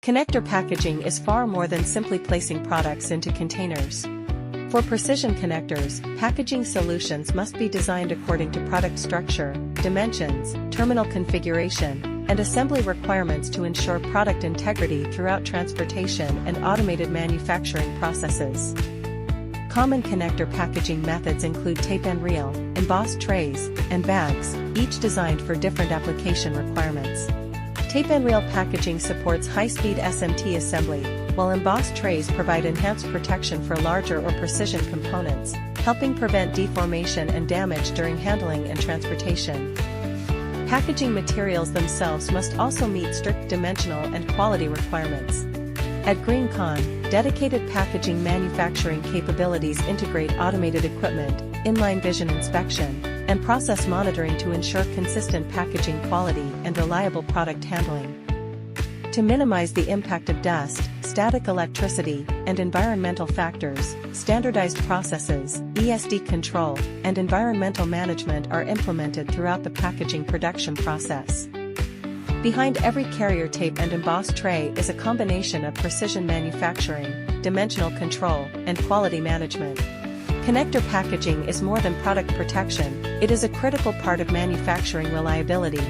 Connector packaging is far more than simply placing products into containers. For precision connectors, packaging solutions must be designed according to product structure, dimensions, terminal configuration, and assembly requirements to ensure product integrity throughout transportation and automated manufacturing processes. Common connector packaging methods include tape and reel, embossed trays, and bags, each designed for different application requirements. Tape and reel packaging supports high-speed SMT assembly, while embossed trays provide enhanced protection for larger or precision components, helping prevent deformation and damage during handling and transportation. Packaging materials themselves must also meet strict dimensional and quality requirements. At GreenCon, dedicated packaging manufacturing capabilities integrate automated equipment, inline vision inspection, and process monitoring to ensure consistent packaging quality and reliable product handling. To minimize the impact of dust, static electricity, and environmental factors, standardized processes, ESD control, and environmental management are implemented throughout the packaging production process. Behind every carrier tape and embossed tray is a combination of precision manufacturing, dimensional control, and quality management. Connector packaging is more than product protection, it is a critical part of manufacturing reliability.